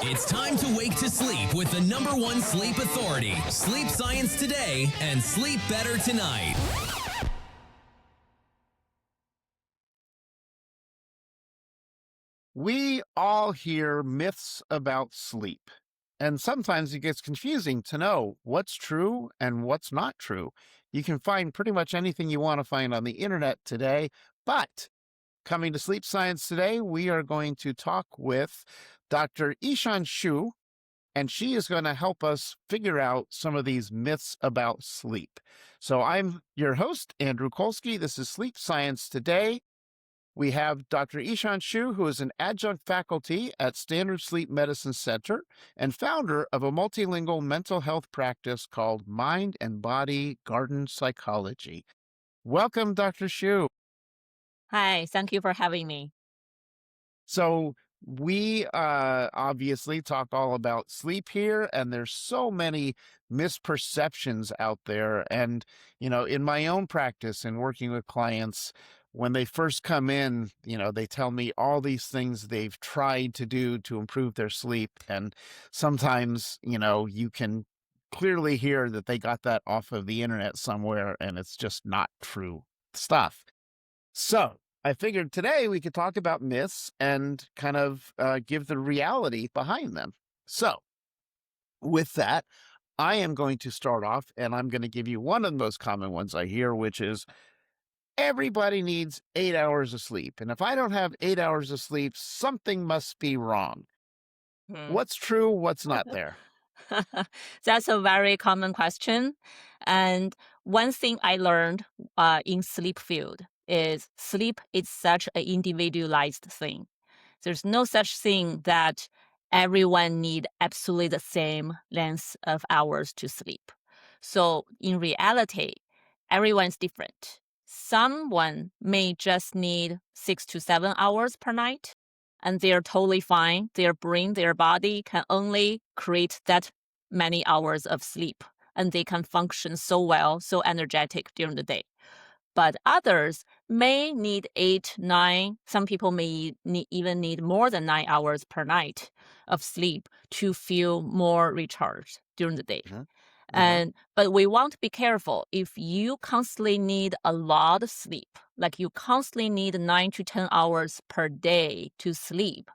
It's time to wake to sleep with the #1 sleep authority, Sleep Science Today, and Sleep Better Tonight. We all hear myths about sleep, and sometimes it gets confusing to know what's true and what's not true. You can find pretty much anything you want to find on the internet today, but coming to Sleep Science Today, we are going to talk with Dr. Yishan Xu, and she is going to help us figure out some of these myths about sleep. So I'm your host, Andrew Colsky. This is Sleep Science Today. We have Dr. Yishan Xu, who is an adjunct faculty at Standard Sleep Medicine Center and founder of a multilingual mental health practice called Mind and Body Garden Psychology. Welcome, Dr. Xu. Hi, thank you for having me. So we obviously talk all about sleep here, and there's so many misperceptions out there. And, in my own practice and working with clients, when they first come in, they tell me all these things they've tried to do to improve their sleep. And sometimes, you can clearly hear that they got that off of the internet somewhere, and it's just not true stuff. So I figured today we could talk about myths and kind of give the reality behind them. So with that, I am going to start off and I'm going to give you one of the most common ones I hear, which is everybody needs 8 hours of sleep. And if I don't have 8 hours of sleep, something must be wrong. Hmm. What's true? What's not there? That's a very common question. And one thing I learned in sleep field is sleep is such an individualized thing. There's no such thing that everyone need absolutely the same length of hours to sleep. So in reality, everyone's different. Someone may just need 6 to 7 hours per night, and they're totally fine. Their brain, their body can only create that many hours of sleep, and they can function so well, so energetic during the day. But others may need 8, 9. Some people may even need more than 9 hours per night of sleep to feel more recharged during the day. But we want to be careful. If you constantly need a lot of sleep, like you constantly need 9 to 10 hours per day to sleep,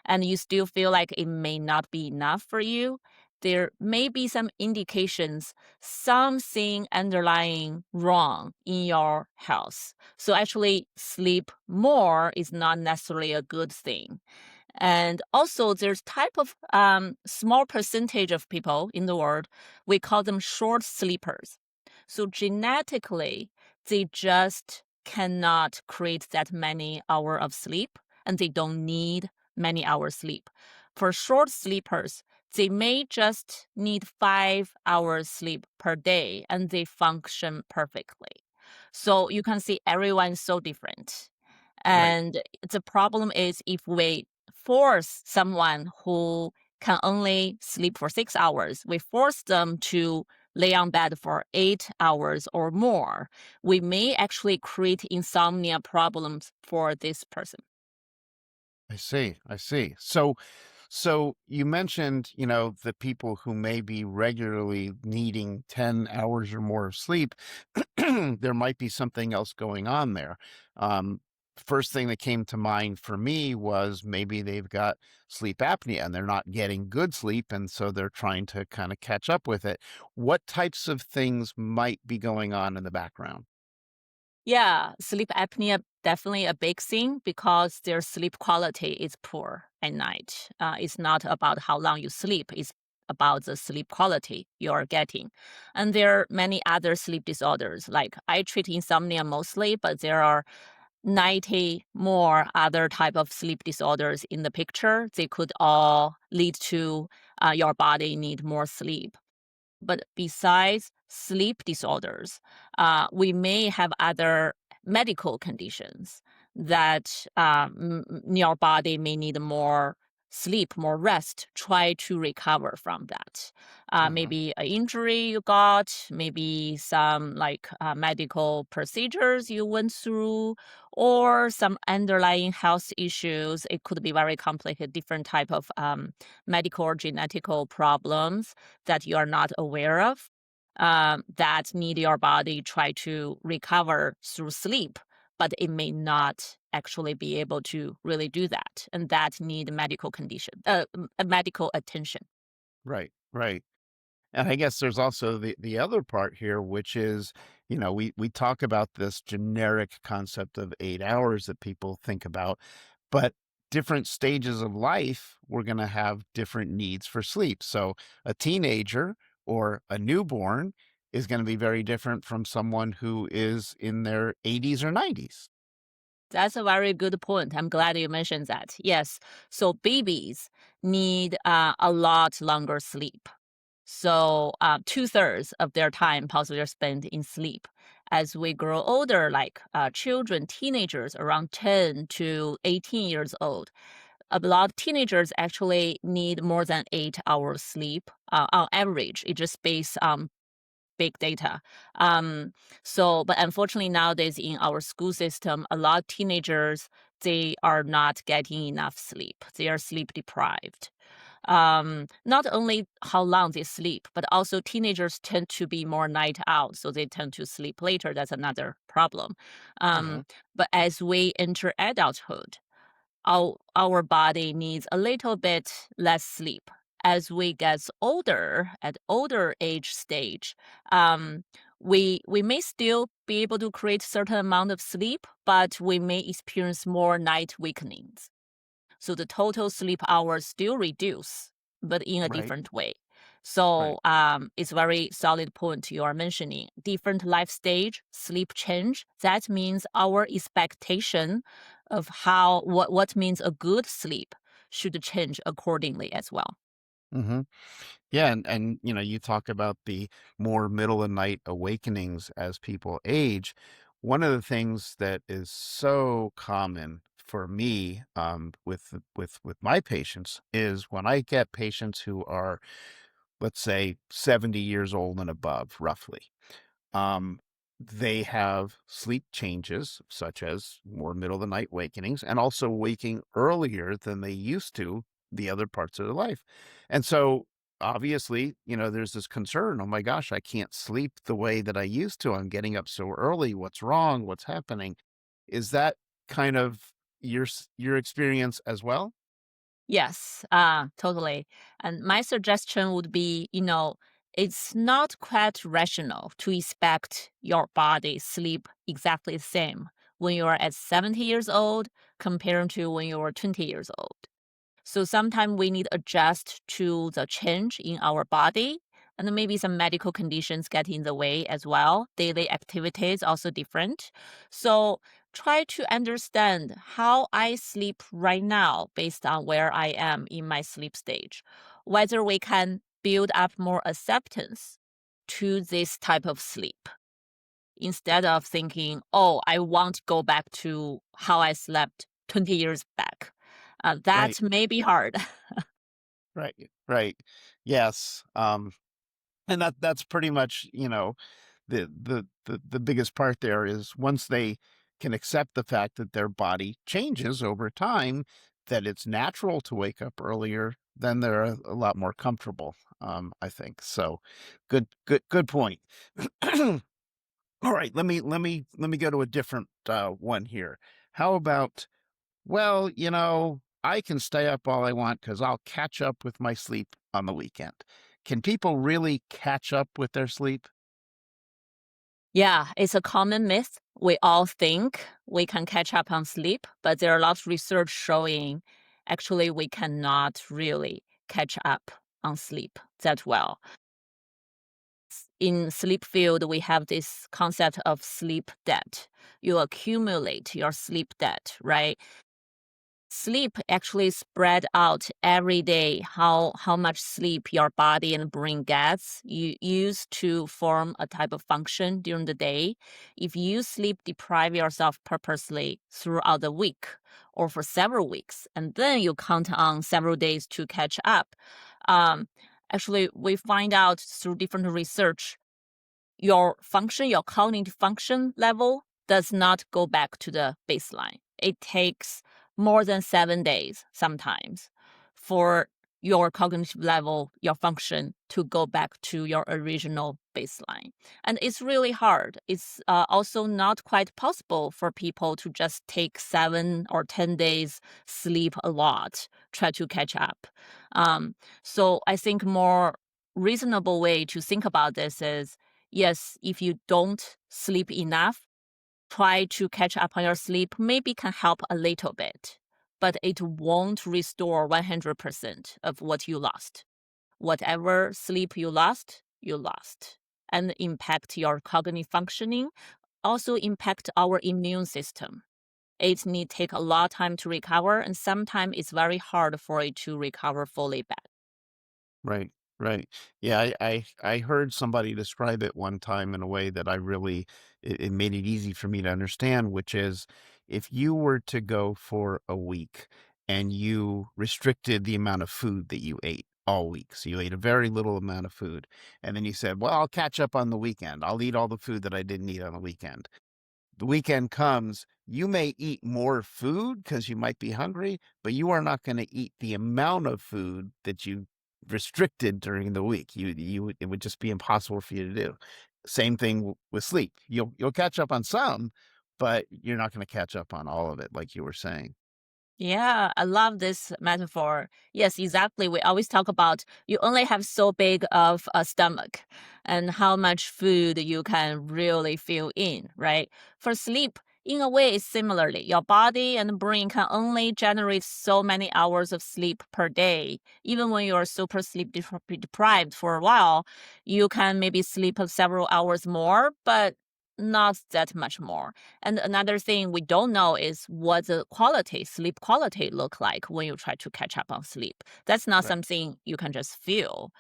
and you still feel like it may not be enough for you, there may be some indications, something underlying wrong in your health. So actually, sleep more is not necessarily a good thing. And also, there's type of small percentage of people in the world, we call them short sleepers. So genetically, they just cannot create that many hours of sleep, and they don't need many hours sleep. For short sleepers, they may just need 5 hours sleep per day, and they function perfectly. So you can see everyone's so different. And the problem is if we force someone who can only sleep for 6 hours, we force them to lay on bed for 8 hours or more, we may actually create insomnia problems for this person. I see. I see. So you mentioned, the people who may be regularly needing 10 hours or more of sleep, there might be something else going on there. Um, First thing that came to mind for me was maybe they've got sleep apnea and they're not getting good sleep. And so they're trying to kind of catch up with it. What types of things might be going on in the background? Yeah, sleep apnea definitely a big thing because their sleep quality is poor at night. It's not about how long you sleep, it's about the sleep quality you're getting. And there are many other sleep disorders. Like I treat insomnia mostly, but there are 90 more other type of sleep disorders in the picture. They could all lead to your body need more sleep. But besides sleep disorders, we may have other medical conditions that your body may need more sleep, more rest, try to recover from that. Uh-huh. Maybe an injury you got, maybe some medical procedures you went through, or some underlying health issues. It could be very complicated, different type of medical or genetical problems that you are not aware of, that need your body try to recover through sleep, but it may not actually be able to really do that, and that need medical attention. Right, right. And I guess there's also the other part here, which is, we talk about this generic concept of 8 hours that people think about, but different stages of life, we're going to have different needs for sleep. So a teenager or a newborn is going to be very different from someone who is in their 80s or 90s. That's a very good point. I'm glad you mentioned that. Yes. So babies need a lot longer sleep. So 2/3 of their time possibly are spent in sleep. As we grow older, like children, teenagers around 10 to 18 years old, a lot of teenagers actually need more than 8 hours sleep on average. It just based on big data. Um, but unfortunately nowadays in our school system, a lot of teenagers, they are not getting enough sleep. They are sleep deprived. Not only how long they sleep, but also teenagers tend to be more night out, so they tend to sleep later. That's another problem. Uh-huh. But as we enter adulthood, our body needs a little bit less sleep. As we get older, at older age stage, we may still be able to create certain amount of sleep, but we may experience more night weakenings. So the total sleep hours still reduce, but in a Right, different way. right. So it's very solid point you are mentioning. Different life stage, sleep change. That means our expectation of what means a good sleep should change accordingly as well. Hmm. Yeah, and you talk about the more middle of night awakenings as people age. One of the things that is so common for me, with my patients, is when I get patients who are, let's say, 70 years old and above, roughly. Um, they have sleep changes, such as more middle of the night wakenings, and also waking earlier than they used to the other parts of their life. And so, obviously, there's this concern, oh my gosh, I can't sleep the way that I used to. I'm getting up so early. What's wrong? What's happening? Is that kind of your experience as well? Yes, totally. And my suggestion would be, it's not quite rational to expect your body sleep exactly the same when you are at 70 years old compared to when you were 20 years old. So sometimes we need adjust to the change in our body, and maybe some medical conditions get in the way as well. Daily activities also different. So try to understand how I sleep right now based on where I am in my sleep stage. Whether we can build up more acceptance to this type of sleep instead of thinking, oh, I want to go back to how I slept 20 years back. Right, That may be hard. right, right. Yes. And that's pretty much, the biggest part there is once they can accept the fact that their body changes over time, that it's natural to wake up earlier, then they're a lot more comfortable, I think. So good point. All right, let me go to a different one here. How about, well, I can stay up all I want because I'll catch up with my sleep on the weekend. Can people really catch up with their sleep? Yeah, it's a common myth. We all think we can catch up on sleep, but there are lots of research showing actually we cannot really catch up on sleep that well. In sleep field, we have this concept of sleep debt. You accumulate your sleep debt, right? Sleep actually spread out every day how much sleep your body and brain gets. You use to form a type of function during the day. If you sleep deprive yourself purposely throughout the week, or for several weeks, and then you count on several days to catch up. Actually, we find out through different research, your cognitive function level does not go back to the baseline. It takes more than 7 days sometimes for your cognitive level, your function to go back to your original baseline. And it's really hard. It's also not quite possible for people to just take 7 or 10 days sleep a lot, try to catch up. So I think more reasonable way to think about this is, yes, if you don't sleep enough, try to catch up on your sleep, maybe can help a little bit, but it won't restore 100% of what you lost. Whatever sleep you lost, and impact your cognitive functioning, also impact our immune system. It need take a lot of time to recover, and sometimes it's very hard for it to recover fully back. Right, right. Yeah, I heard somebody describe it one time in a way that I really it made it easy for me to understand, which is if you were to go for a week and you restricted the amount of food that you ate all week. So you ate a very little amount of food. And then you said, well, I'll catch up on the weekend. I'll eat all the food that I didn't eat on the weekend. The weekend comes, you may eat more food because you might be hungry, but you are not going to eat the amount of food that you restricted during the week. It would just be impossible for you to do. Same thing with sleep. You'll catch up on some, but you're not going to catch up on all of it, like you were saying. Yeah, I love this metaphor. Yes, exactly. We always talk about you only have so big of a stomach and how much food you can really fill in, right? For sleep, in a way, it's similarly. Your body and brain can only generate so many hours of sleep per day. Even when you're super deprived for a while, you can maybe sleep several hours more, but not that much more. And another thing we don't know is what the sleep quality look like when you try to catch up on sleep. That's not Right. something you can just feel.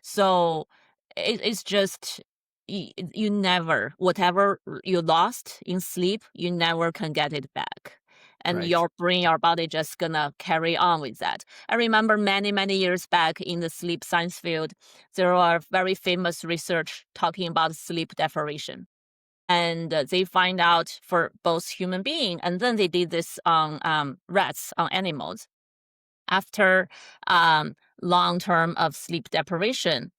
So it's just you never, whatever you lost in sleep, you never can get it back. And Right. your brain, your body just gonna carry on with that. I remember many, many years back in the sleep science field, there are very famous research talking about sleep deprivation, and they find out for both human being, and then they did this on rats, on animals. After long term of sleep deprivation,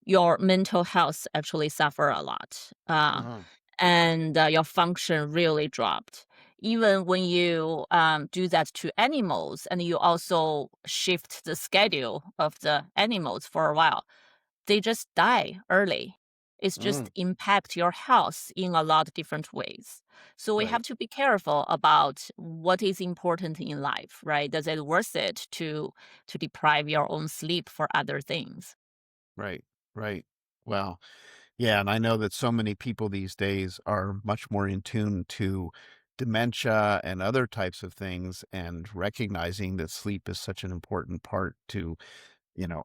your mental health actually suffer a lot, Uh-huh. and your function really dropped. Even when you do that to animals, and you also shift the schedule of the animals for a while, they just die early. It's just Mm, impact your health in a lot of different ways. So we right. have to be careful about what is important in life, right? Does it worth it to deprive your own sleep for other things? Right. Right. Well, yeah, and I know that so many people these days are much more in tune to dementia and other types of things, and recognizing that sleep is such an important part to,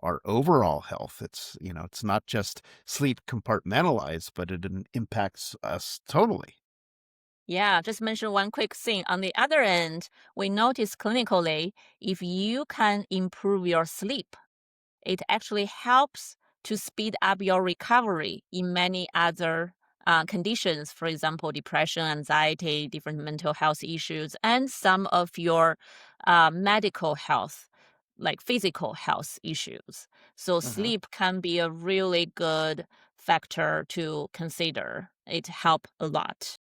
our overall health. It's not just sleep compartmentalized, but it impacts us totally. Yeah, just mention one quick thing. On the other end, we notice clinically, if you can improve your sleep, it actually helps to speed up your recovery in many other conditions, for example, depression, anxiety, different mental health issues, and some of your medical health, like physical health issues. So, Uh-huh. sleep can be a really good factor to consider. It help a lot.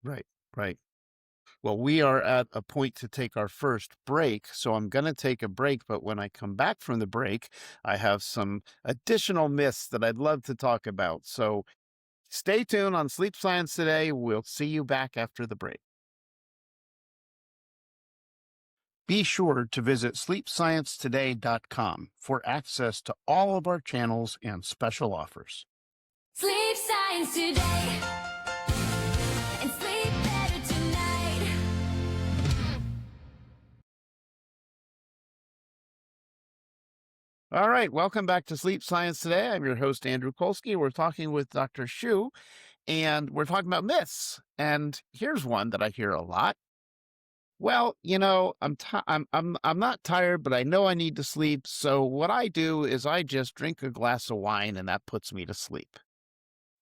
Right. Right. Well, we are at a point to take our first break, so I'm going to take a break. But when I come back from the break, I have some additional myths that I'd love to talk about. So stay tuned on Sleep Science Today. We'll see you back after the break. Be sure to visit sleepsciencetoday.com for access to all of our channels and special offers. Sleep Science Today and sleep better tonight. All right, welcome back to Sleep Science Today. I'm your host, Andrew Kolsky. We're talking with Dr. Xu, and we're talking about myths. And here's one that I hear a lot. Well, I'm not tired, but I know I need to sleep. So what I do is I just drink a glass of wine and that puts me to sleep.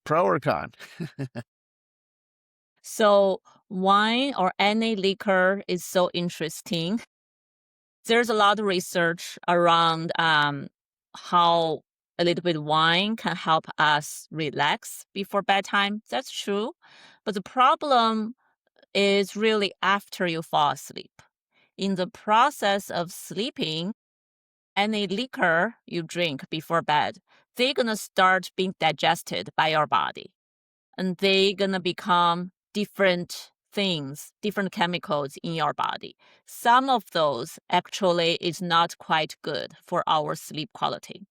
Pro or con? So wine or any liquor is so interesting. There's a lot of research around how a little bit of wine can help us relax before bedtime. That's true. But the problem is really after you fall asleep. In the process of sleeping, any liquor you drink before bed, they're gonna start being digested by your body. And they're gonna become different things, different chemicals in your body. Some of those actually is not quite good for our sleep quality.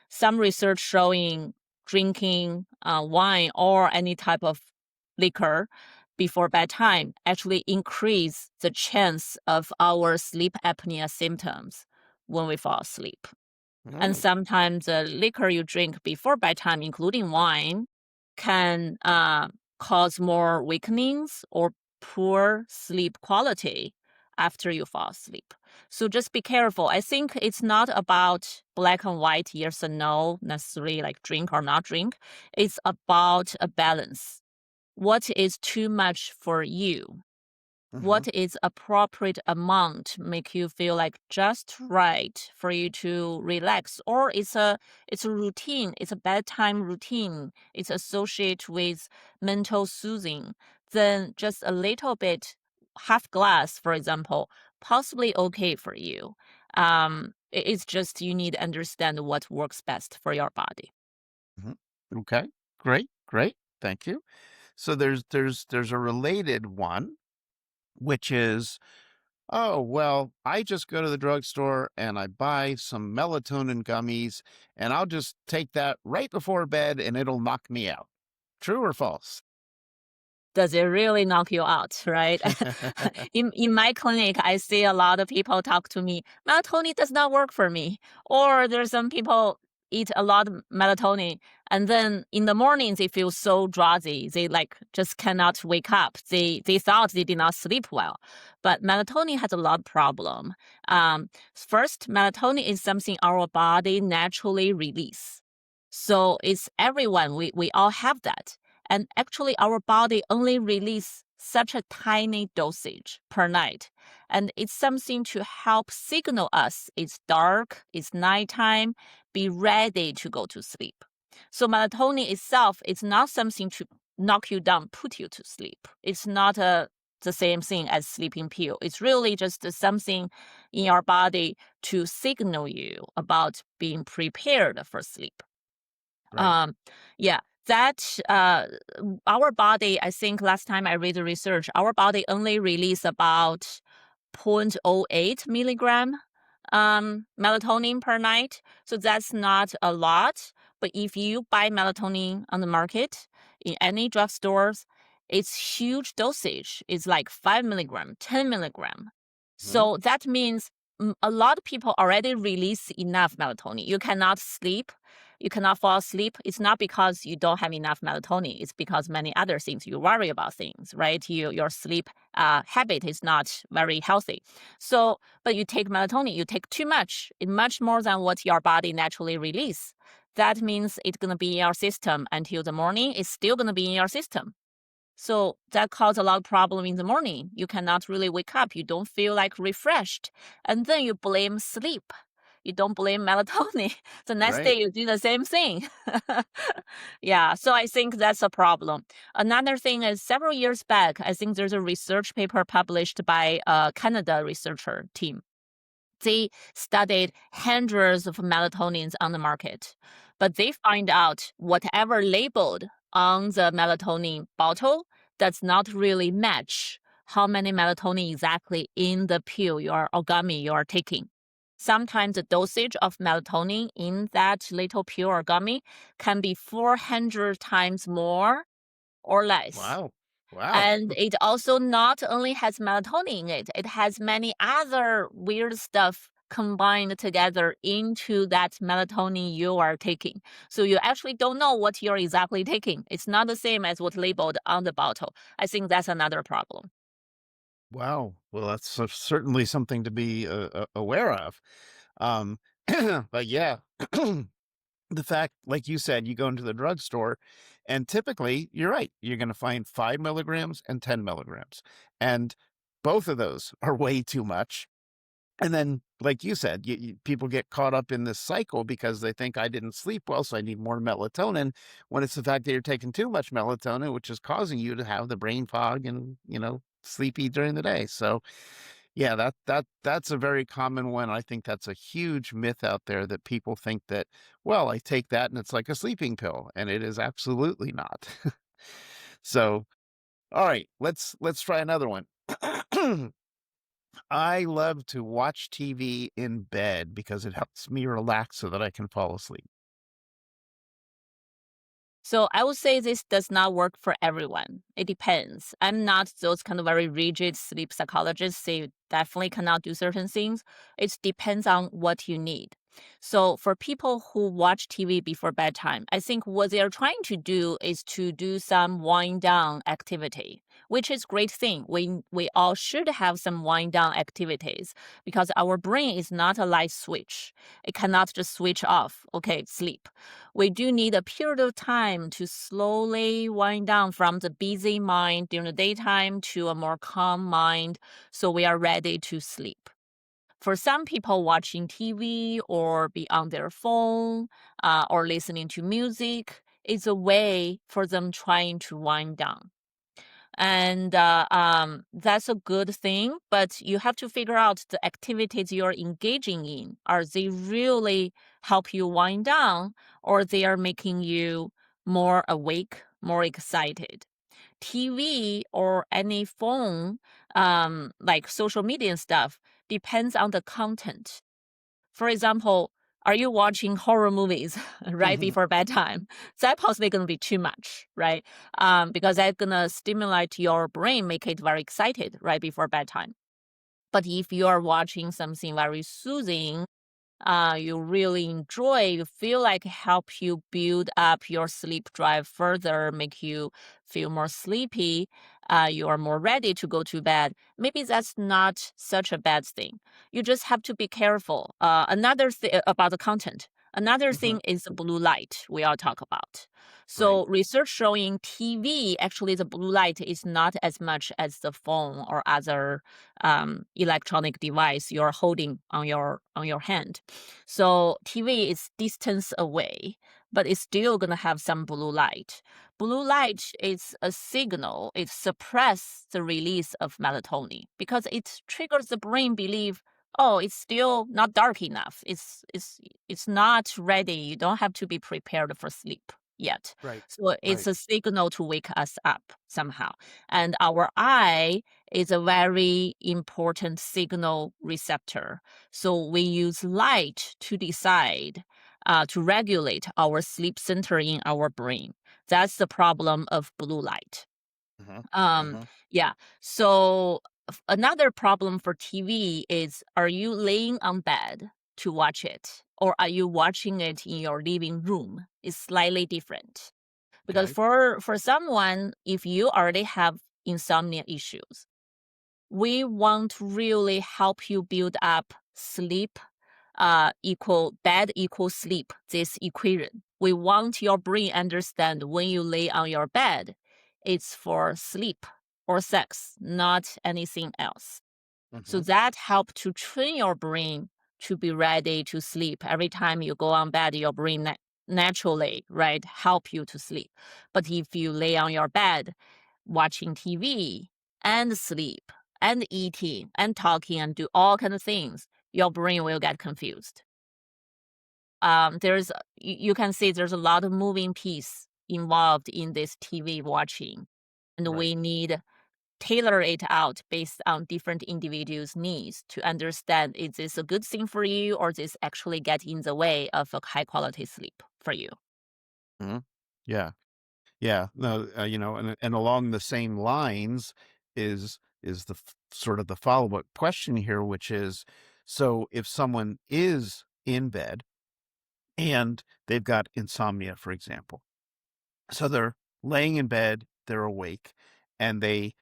Some research showing drinking wine or any type of liquor before bedtime actually increase the chance of our sleep apnea symptoms when we fall asleep. And Mm, sometimes the liquor you drink before bedtime, including wine, can cause more weakenings or poor sleep quality after you fall asleep. So just be careful. I think it's not about black and white, yes or no, necessarily like drink or not drink. It's about a balance. What is too much for you? hmm What is appropriate amount make you feel like just right for you to relax, or it's a routine, it's a bedtime routine, it's associated with mental soothing, then just a little bit, half glass for example, possibly okay for you. It's just you need to understand what works best for your body. hmm Okay. Great. Great. Thank you. So there's a related one, which is, oh, well, I just go to the drugstore and I buy some melatonin gummies and I'll just take that right before bed and it'll knock me out. True or false? Does it really knock you out, right? In my clinic, I see a lot of people talk to me, melatonin does not work for me. Or there's some people eat a lot of melatonin and then in the morning they feel so drowsy. They like just cannot wake up. They thought they did not sleep well. But melatonin has a lot of problem. First, melatonin is something our body naturally release. So it's everyone, we all have that. And actually, our body only release such a tiny dosage per night. And it's something to help signal us it's dark, it's nighttime, be ready to go to sleep. So melatonin itself is not something to knock you down, put you to sleep. It's not the same thing as sleeping pill. It's really just something in your body to signal you about being prepared for sleep. Right. Um, yeah, that our body, I think last time I read the research, our body only release about 0.08 milligram melatonin per night. So that's not a lot. But if you buy melatonin on the market in any drugstores, it's huge dosage. It's like 5 milligram, 10 milligram. Mhm. So that means a lot of people already release enough melatonin. You cannot sleep. You cannot fall asleep. It's not because you don't have enough melatonin. It's because many other things. You worry about things, right? Your sleep habit is not very healthy. So, but you take melatonin, you take too much, much more than what your body naturally release. That means it's going to be in your system until the morning. It's still going to be in your system. So that causes a lot of problem in the morning. You cannot really wake up. You don't feel like refreshed. And then you blame sleep. You don't blame melatonin. The next day Right. you do the same thing. Yeah, so I think that's a problem. Another thing is several years back, I think there's a research paper published by a Canada researcher team. They studied hundreds of melatonins on the market, but they find out whatever labeled on the melatonin bottle does not really match how many melatonin exactly in the pill or gummy you are taking. Sometimes the dosage of melatonin in that little pill or gummy can be 400 times more or less. Wow. Wow. And it also not only has melatonin in it, it has many other weird stuff combined together into that melatonin you are taking. So you actually don't know what you're exactly taking. It's not the same as what labeled on the bottle. I think that's another problem. Wow. Well, that's certainly something to be aware of. Um, but yeah, the fact, like you said, you go into the drugstore, and typically, you're right, you're going to find 5 milligrams and 10 milligrams. And both of those are way too much. And then, like you said, people get caught up in this cycle because they think I didn't sleep well, so I need more melatonin. When it's the fact that you're taking too much melatonin, which is causing you to have the brain fog and sleepy during the day. So, yeah, that's a very common one. I think that's a huge myth out there that people think that, well, I take that and it's like a sleeping pill, and it is absolutely not. So, all right, let's try another one. I love to watch TV in bed because it helps me relax so that I can fall asleep. So I would say this does not work for everyone. It depends. I'm not those kind of very rigid sleep psychologists say you definitely cannot do certain things. It depends on what you need. So for people who watch TV before bedtime, I think what they are trying to do is to do some wind down activity, which is great thing. We all should have some wind down activities because our brain is not a light switch. It cannot just switch off. Okay, sleep. We do need a period of time to slowly wind down from the busy mind during the daytime to a more calm mind so we are ready to sleep. For some people, watching TV or be on their phone or listening to music is a way for them trying to wind down. And that's a good thing, but you have to figure out the activities you're engaging in. Are they really help you wind down, or they are making you more awake, more excited? TV or any phone, like social media and stuff, depends on the content. For example, are you watching horror movies right before bedtime? That possibly going to be too much, right? Because that's going to stimulate your brain, make it very excited right before bedtime. But if you are watching something very soothing, you really enjoy, you feel like help you build up your sleep drive further, make you feel more sleepy, you are more ready to go to bed. Maybe that's not such a bad thing. You just have to be careful. Another thing about the content. Another Mhm. thing is the blue light we all talk about. Right. So research showing TV, actually the blue light is not as much as the phone or other electronic device you're holding on your hand. So TV is distance away, but it's still gonna have some blue light. Blue light is a signal. It suppresses the release of melatonin because it triggers the brain believe, oh, it's still not dark enough. It's not ready. You don't have to be prepared for sleep yet. Right. So it's Right. a signal to wake us up somehow. And our eye is a very important signal receptor. So we use light to decide, to regulate our sleep center in our brain. That's the problem of blue light. Mhm. Um, Mhm. yeah. So another problem for TV is, are you laying on bed to watch it? Or are you watching it in your living room? It's slightly different. Because Okay. for someone, if you already have insomnia issues, we want to really help you build up sleep equal bed equal sleep, this equation. We want your brain understand when you lay on your bed, it's for sleep or sex, not anything else. So Mhm. that help to train your brain to be ready to sleep. Every time you go on bed, your brain naturally, right, help you to sleep. But if you lay on your bed watching TV and sleep and eating and talking and do all kind of things, your brain will get confused. There's you can see there's a lot of moving piece involved in this TV watching, and Right. we need tailor it out based on different individuals' needs to understand, is this a good thing for you or this actually get in the way of a high quality sleep for you? Mhm. Yeah. Yeah. No, and along the same lines is the sort of the follow-up question here, which is, so if someone is in bed and they've got insomnia, for example, so they're laying in bed, they're awake, and they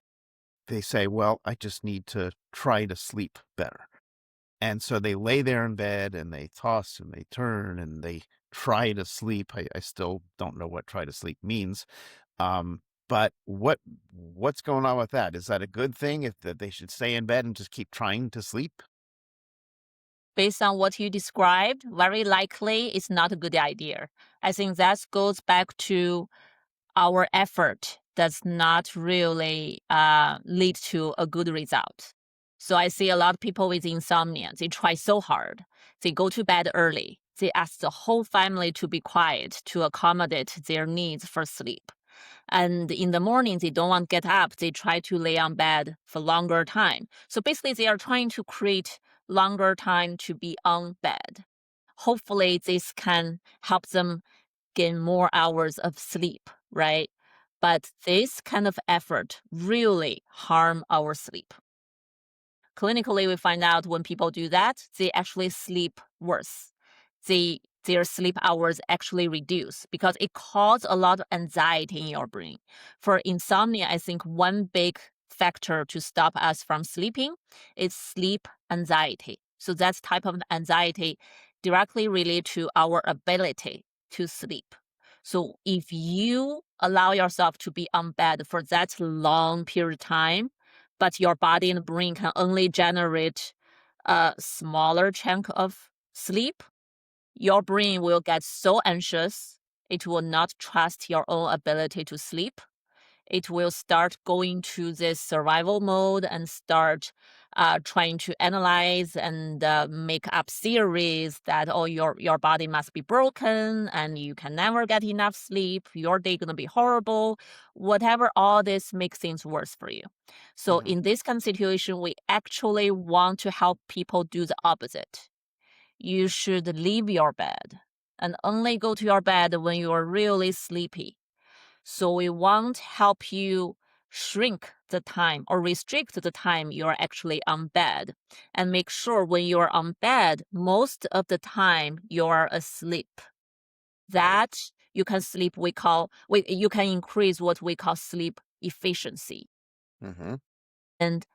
they say, well, I just need to try to sleep better. And so they lay there in bed and they toss and they turn and they try to sleep. I still don't know what try to sleep means. Um, but what's going on with that? Is that a good thing if that they should stay in bed and just keep trying to sleep? Based on what you described, very likely it's not a good idea. I think that goes back to our effort does not really lead to a good result. So I see a lot of people with insomnia. They try so hard. They go to bed early. They ask the whole family to be quiet to accommodate their needs for sleep. And in the morning, they don't want to get up. They try to lay on bed for longer time. So basically, they are trying to create longer time to be on bed. Hopefully, this can help them gain more hours of sleep, right? But this kind of effort really harm our sleep. Clinically, we find out when people do that, they actually sleep worse. Their sleep hours actually reduce because it causes a lot of anxiety in your brain. For insomnia, I think one big factor to stop us from sleeping is sleep anxiety. So that's type of anxiety directly related to our ability to sleep. So if you allow yourself to be on bed for that long period of time, but your body and brain can only generate a smaller chunk of sleep, your brain will get so anxious, it will not trust your own ability to sleep. It will start going to this survival mode and start trying to analyze and make up theories that, oh, your body must be broken and you can never get enough sleep. Your day going to be horrible. Whatever, all this makes things worse for you. So Mhm. in this kind of situation, we actually want to help people do the opposite. You should leave your bed and only go to your bed when you are really sleepy. So we won't help you shrink the time or restrict the time you're actually on bed and make sure when you're on bed, most of the time you're asleep. Right. That you can you can increase what we call sleep efficiency. Mhm. And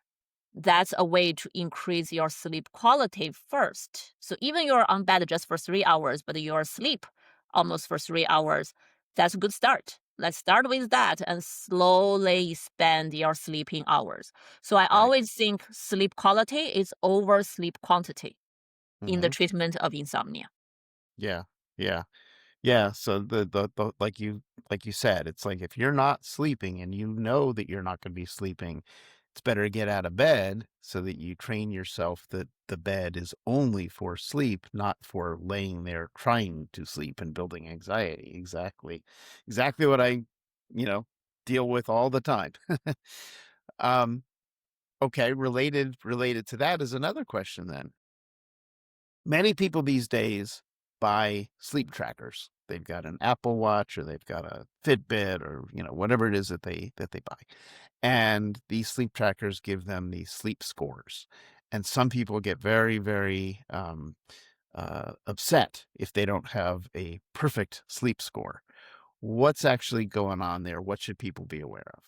that's a way to increase your sleep quality first. So even you're on bed just for 3 hours, but you're asleep almost for 3 hours, that's a good start. Let's start with that and slowly expand your sleeping hours. So I Right. always think sleep quality is over sleep quantity in the Mhm. treatment of insomnia. Yeah. Yeah. Yeah, so the like you said, it's like if you're not sleeping and you know that you're not gonna be sleeping, it's better to get out of bed so that you train yourself that the bed is only for sleep, not for laying there trying to sleep and building anxiety. Exactly. Exactly what I, you know, deal with all the time. Um, okay, related to that is another question then. Many people these days buy sleep trackers. They've got an Apple Watch or they've got a Fitbit or, whatever it is that they buy. And these sleep trackers give them these sleep scores. And some people get very, very upset if they don't have a perfect sleep score. What's actually going on there? What should people be aware of?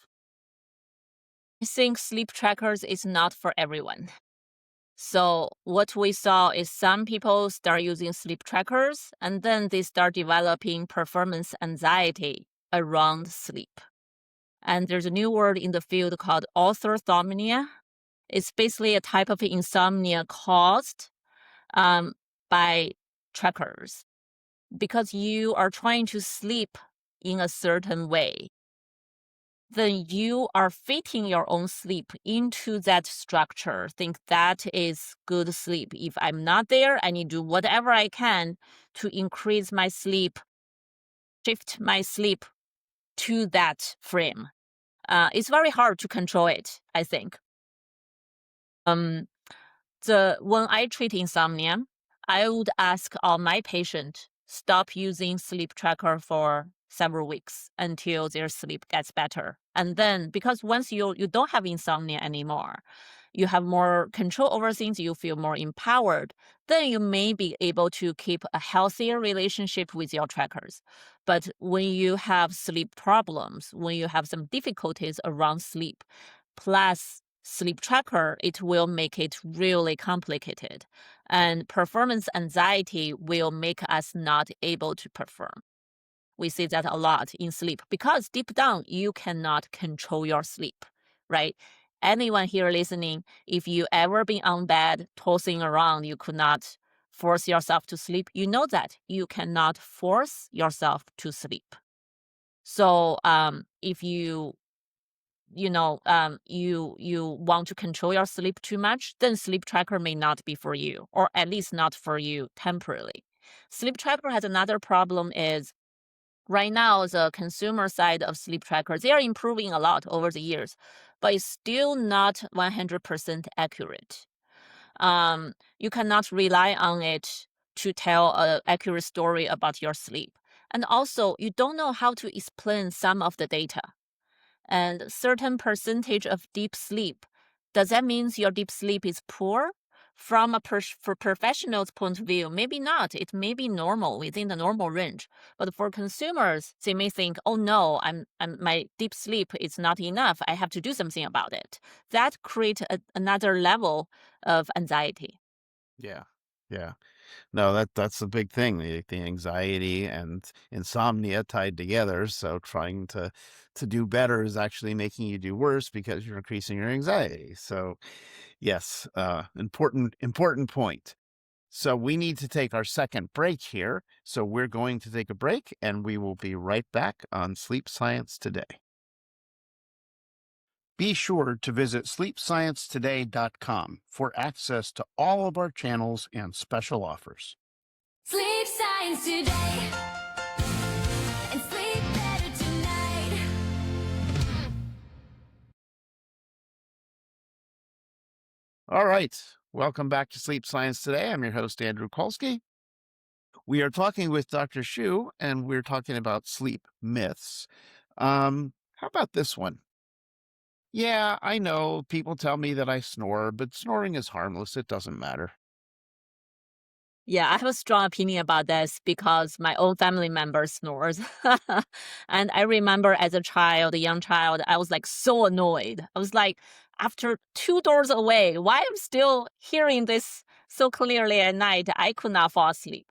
I think sleep trackers is not for everyone. So what we saw is some people start using sleep trackers and then they start developing performance anxiety around sleep. And there's a new word in the field called orthosomnia. It's basically a type of insomnia caused um, by trackers because you are trying to sleep in a certain way. Then you are fitting your own sleep into that structure. Think that is good sleep. If I'm not there, I need to do whatever I can to increase my sleep, shift my sleep to that frame. It's very hard to control it, I think. Um, when I treat insomnia, I would ask all my patients stop using sleep tracker for several weeks until their sleep gets better. And then because once you don't have insomnia anymore, you have more control over things, you feel more empowered, then you may be able to keep a healthier relationship with your trackers. But when you have sleep problems, when you have some difficulties around sleep, plus sleep tracker, it will make it really complicated. And performance anxiety will make us not able to perform. We see that a lot in sleep because deep down, you cannot control your sleep, right? Anyone here listening, if you ever been on bed tossing around, you could not force yourself to sleep, you know that you cannot force yourself to sleep. So if you you want to control your sleep too much, then sleep tracker may not be for you, or at least not for you temporarily. Sleep tracker has another problem is right now the consumer side of sleep tracker, they are improving a lot over the years, but it's still not 100% accurate. You cannot rely on it to tell an accurate story about your sleep. And also, you don't know how to explain some of the data and certain percentage of deep sleep. Does that mean your deep sleep is poor? From a for professional's point of view, maybe not. It may be normal within the normal range. But for consumers, they may think, "Oh no, my deep sleep is not enough. I have to do something about it." That creates another level of anxiety. Yeah. Yeah. No, that's the big thing, the anxiety and insomnia tied together. So trying to do better is actually making you do worse because you're increasing your anxiety. So yes, important point. So we need to take our second break here. So we're going to take a break and we will be right back on Sleep Science Today. Be sure to visit sleepsciencetoday.com for access to all of our channels and special offers. Sleep Science Today. And sleep better tonight. All right. Welcome back to Sleep Science Today. I'm your host, Andrew Kolsky. We are talking with Dr. Xu, and we're talking about sleep myths. How about this one? Yeah, I know people tell me that I snore, but snoring is harmless. It doesn't matter. Yeah, I have a strong opinion about this because my own family member snores. And I remember as a child, a young child, I was like so annoyed. I was like, after two doors away, why I'm still hearing this so clearly at night? I could not fall asleep.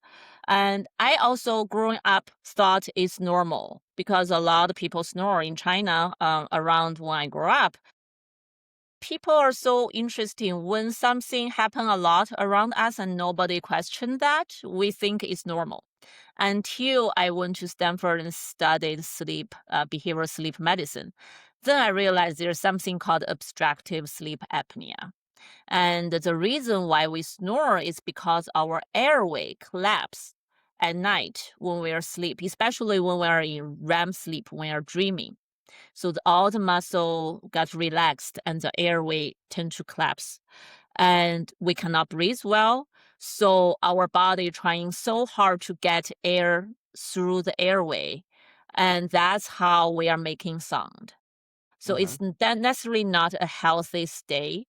And I also, growing up, thought it's normal because a lot of people snore in China around when I grew up. People are so interested when something happen a lot around us and nobody questioned that, we think it's normal. Until I went to Stanford and studied sleep, behavioral sleep medicine. Then I realized there's something called obstructive sleep apnea. And the reason why we snore is because our airway collapse at night when we are asleep, especially when we are in REM sleep, when we are dreaming. So all the muscle got relaxed and the airway tend to collapse. And we cannot breathe well. So our body trying so hard to get air through the airway. And that's how we are making sound. So Uh-huh. it's necessarily not a healthy state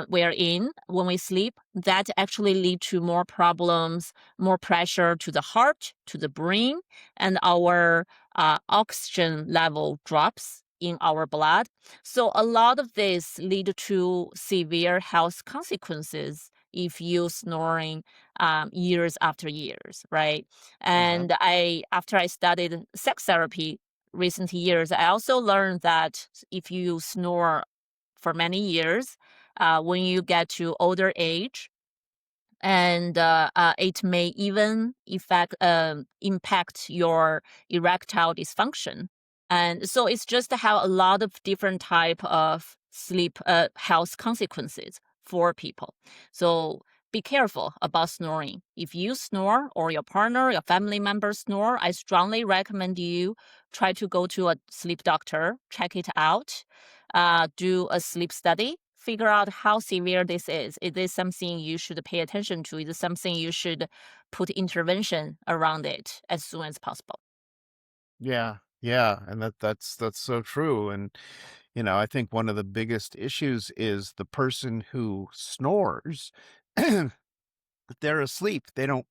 we're in when we sleep. That actually lead to more problems, more pressure to the heart, to the brain, and our oxygen level drops in our blood. So a lot of this lead to severe health consequences if you snoring years after years, right? Uh-huh. And after I studied sex therapy, recent years, I also learned that if you snore for many years, when you get to older age, and it may even impact your erectile dysfunction. And so it's just have a lot of different type of sleep health consequences for people. So be careful about snoring. If you snore or your partner, your family member snore, I strongly recommend you try to go to a sleep doctor, check it out, do a sleep study, figure out how severe this is. Is this something you should pay attention to? Is it something you should put intervention around it as soon as possible? Yeah. Yeah. And that's so true. And I think one of the biggest issues is the person who snores, they're asleep. They don't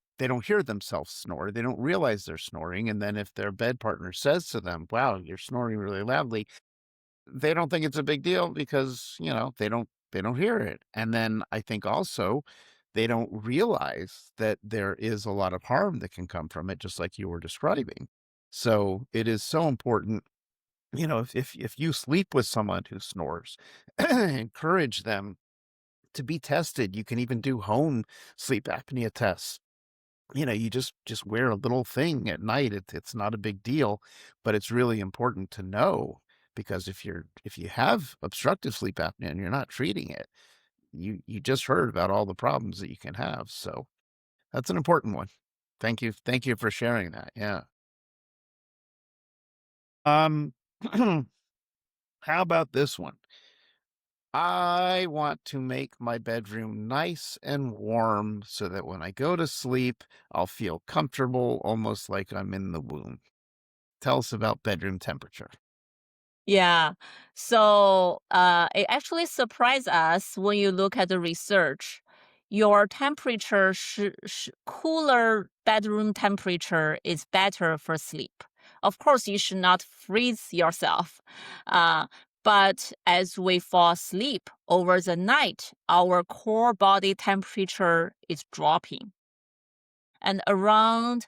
hear themselves snore. They don't realize they're snoring. And then if their bed partner says to them, "Wow, you're snoring really loudly," they don't think it's a big deal because, they don't hear it. And then I think also they don't realize that there is a lot of harm that can come from it, just like you were describing. So it is so important, if you sleep with someone who snores, encourage them to be tested. You can even do home sleep apnea tests. You just wear a little thing at night. It's not a big deal, but it's really important to know, because if you have obstructive sleep apnea and you're not treating it, you just heard about all the problems that you can have. So that's an important one. Thank you for sharing that. Yeah. Um, how about this one? I want to make my bedroom nice and warm so that when I go to sleep, I'll feel comfortable, almost like I'm in the womb. Tell us about bedroom temperature. Yeah. So it actually surprised us when you look at the research. Your temperature, cooler bedroom temperature is better for sleep. Of course, you should not freeze yourself. Uh, but as we fall asleep over the night, our core body temperature is dropping. And around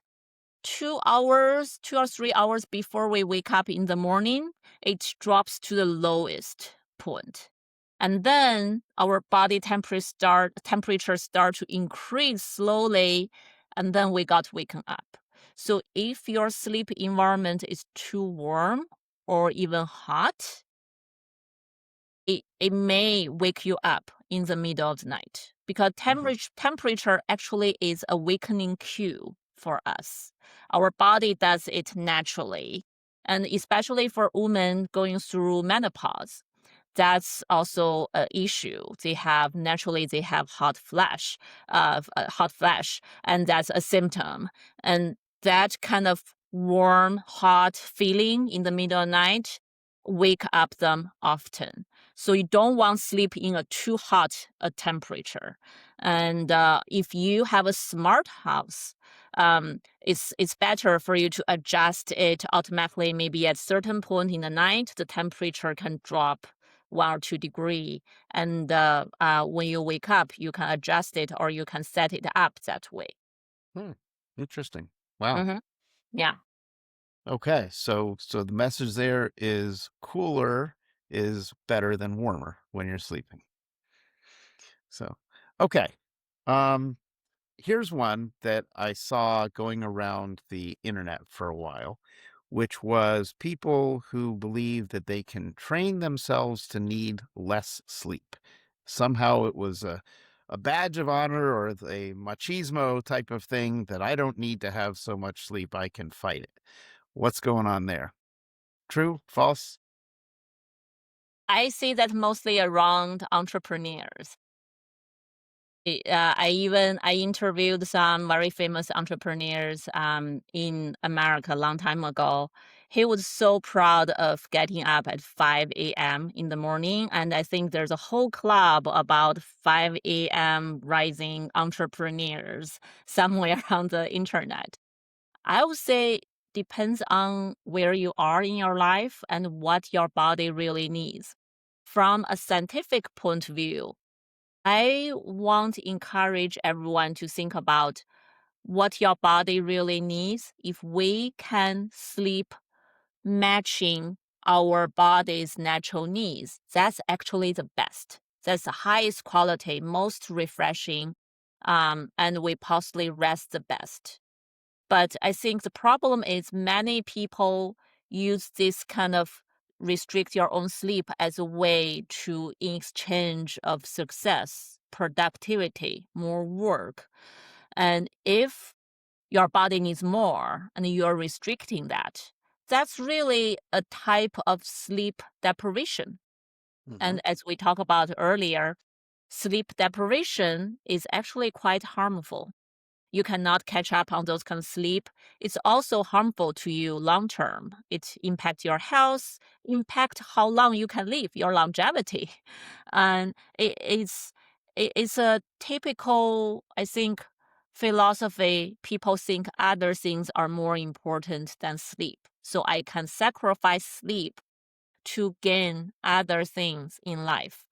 2 hours, 2 or 3 hours before we wake up in the morning, it drops to the lowest point. And then our body temperature start to increase slowly, and then we got waken up. So if your sleep environment is too warm or even hot, it may wake you up in the middle of the night, because Mhm. temperature actually is a wakening cue for us. Our body does it naturally. And especially for women going through menopause, that's also an issue. They have hot flash, and that's a symptom. And that kind of warm, hot feeling in the middle of the night wake up them often. So you don't want sleep in a too hot a temperature. And if you have a smart house, it's better for you to adjust it automatically. Maybe at certain point in the night, the temperature can drop 1 or 2 degree, and when you wake up, you can adjust it or you can set it up that way. Hmm. Interesting. Wow. Hmm. Yeah. Okay. So the message there is cooler is better than warmer when you're sleeping. So, okay. Um, Here's one that I saw going around the internet for a while, which was people who believe that they can train themselves to need less sleep. Somehow it was a badge of honor or a machismo type of thing that I don't need to have so much sleep, I can fight it. What's going on there? True? False? I see that mostly around entrepreneurs. I interviewed some very famous entrepreneurs in America a long time ago. He was so proud of getting up at 5 a.m. in the morning, and I think there's a whole club about 5 a.m. rising entrepreneurs somewhere on the internet. I would say depends on where you are in your life and what your body really needs. From a scientific point of view, I want to encourage everyone to think about what your body really needs. If we can sleep matching our body's natural needs, that's actually the best. That's the highest quality, most refreshing, and we possibly rest the best. But I think the problem is many people use this kind of restrict your own sleep as a way to in exchange of success, productivity, more work. And if your body needs more and you're restricting that, that's really a type of sleep deprivation. Hmm. And as we talked about earlier, sleep deprivation is actually quite harmful. You cannot catch up on those kind of sleep. It's also harmful to you long term. It impacts your health, impact how long you can live, your longevity. And it's a typical, I think, philosophy. People think other things are more important than sleep. So I can sacrifice sleep to gain other things in life.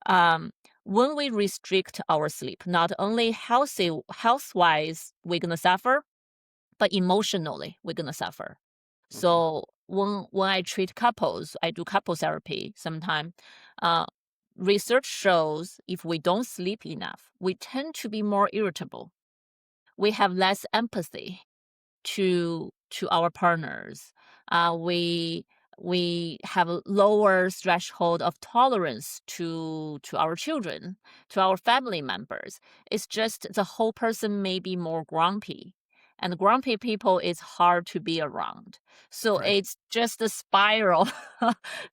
When we restrict our sleep, not only health-wise, we're gonna suffer, but emotionally, we're gonna suffer. So when I treat couples, I do couple therapy sometime. Uh, Research shows if we don't sleep enough, we tend to be more irritable. We have less empathy to our partners. We have a lower threshold of tolerance to our children, to our family members. It's just the whole person may be more grumpy. And grumpy people is hard to be around. So Right. it's just a spiral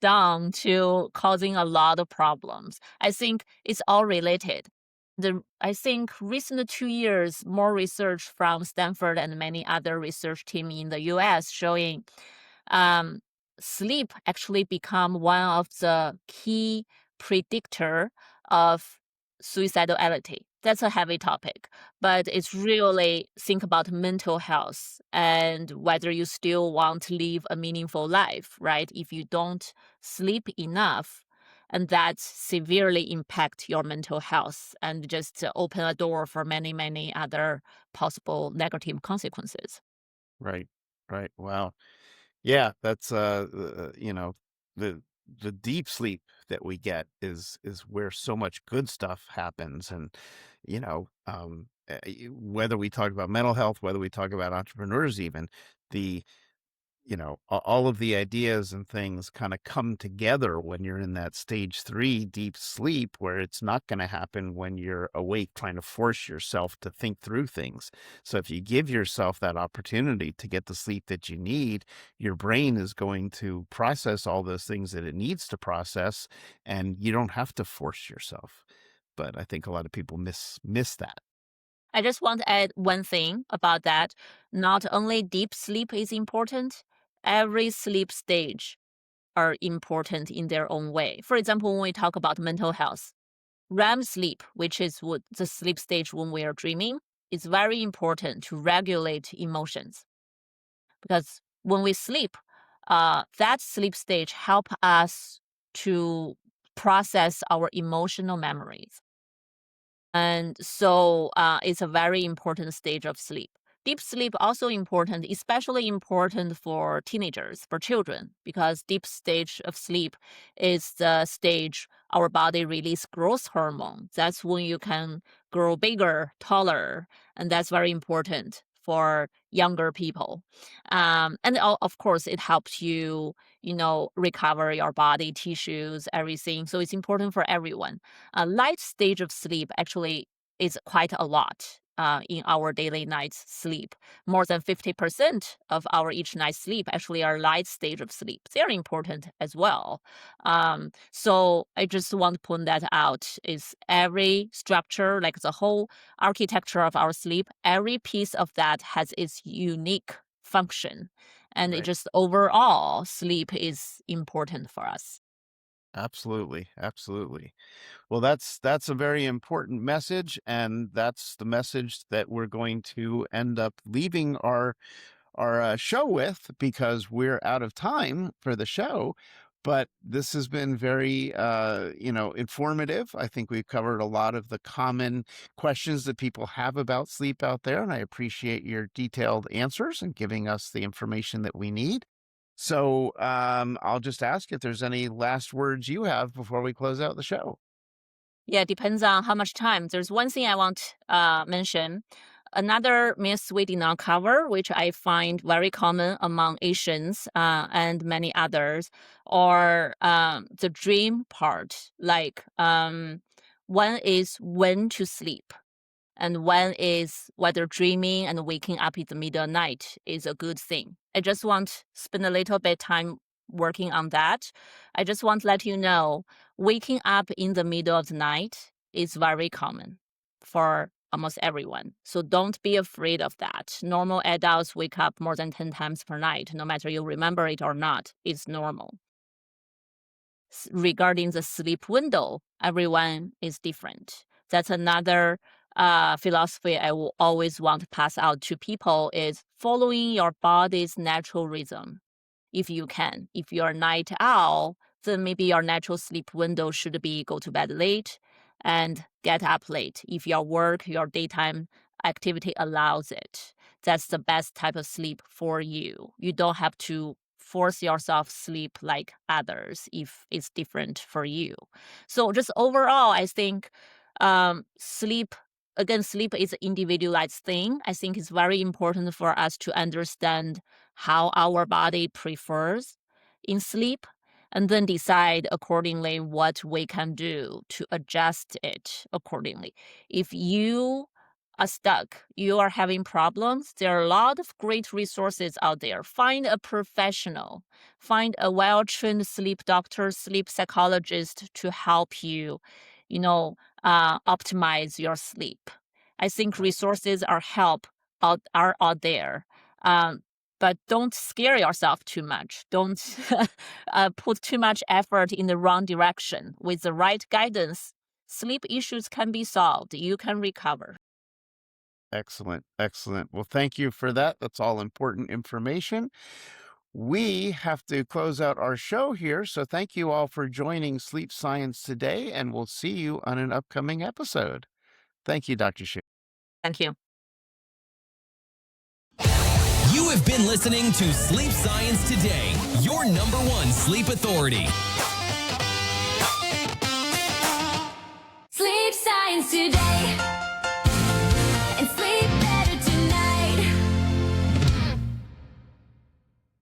down to causing a lot of problems. I think it's all related. I think recent 2 years, more research from Stanford and many other research team in the US showing um, sleep actually become one of the key predictor of suicidality. That's a heavy topic, but it's really think about mental health and whether you still want to live a meaningful life, right? If you don't sleep enough, and that severely impact your mental health and just open a door for many, many other possible negative consequences. Right. Right. Wow. Yeah, that's the the deep sleep that we get is where so much good stuff happens. And whether we talk about mental health, whether we talk about entrepreneurs, even the all of the ideas and things kind of come together when you're in that stage 3 deep sleep, where it's not going to happen when you're awake trying to force yourself to think through things. So if you give yourself that opportunity to get the sleep that you need, your brain is going to process all those things that it needs to process, and you don't have to force yourself. But I think a lot of people miss that. I just want to add one thing about that. Not only deep sleep is important, every sleep stage are important in their own way. For example, when we talk about mental health, REM sleep, which is what the sleep stage when we are dreaming, is very important to regulate emotions. Because when we sleep, that sleep stage help us to process our emotional memories. And so it's a very important stage of sleep. Deep sleep also important, especially important for teenagers, for children, because deep stage of sleep is the stage our body release growth hormone. That's when you can grow bigger, taller, and that's very important for younger people. And of course, it helps you, recover your body tissues, everything. So it's important for everyone. A light stage of sleep actually is quite a lot in our daily night's sleep. More than 50% of our each night's sleep actually are light stage of sleep. They're important as well. So I just want to point that out is every structure, like the whole architecture of our sleep, every piece of that has its unique function. And it Right. just overall sleep is important for us. Absolutely. Absolutely. Well, that's a very important message, and that's the message that we're going to end up leaving our show with, because we're out of time for the show. But this has been very informative. I think we've covered a lot of the common questions that people have about sleep out there, and I appreciate your detailed answers and giving us the information that we need. So I'll just ask if there's any last words you have before we close out the show. Yeah, depends on how much time. There's one thing I want mention. Another myth we did not cover, which I find very common among Asians and many others, or the dream part. Like one is when to sleep, and one is whether dreaming and waking up in the middle of the night is a good thing. I just want to spend a little bit time working on that. I just want to let you know, waking up in the middle of the night is very common for almost everyone. So don't be afraid of that. Normal adults wake up more than 10 times per night, no matter you remember it or not. It's normal. Regarding the sleep window, everyone is different. That's another philosophy I will always want to pass out to people is following your body's natural rhythm. if you can. If you're a night owl, then maybe your natural sleep window should be go to bed late and get up late. If your work, your daytime activity allows it, that's the best type of sleep for you. You don't have to force yourself sleep like others if it's different for you. So just overall, I think sleep is an individualized thing. I think it's very important for us to understand how our body prefers in sleep and then decide accordingly what we can do to adjust it accordingly. If you are stuck, you are having problems, there are a lot of great resources out there. Find a professional, find a well-trained sleep doctor, sleep psychologist to help you, optimize your sleep. I think resources are out there. But don't scare yourself too much. Don't put too much effort in the wrong direction. With the right guidance, sleep issues can be solved. You can recover. Excellent. Excellent. Well, thank you for that. That's all important information. We have to close out our show here. So thank you all for joining Sleep Science today, and we'll see you on an upcoming episode. Thank you, Dr. Xu. Thank you. You have been listening to Sleep Science Today, your number one sleep authority. Sleep Science Today.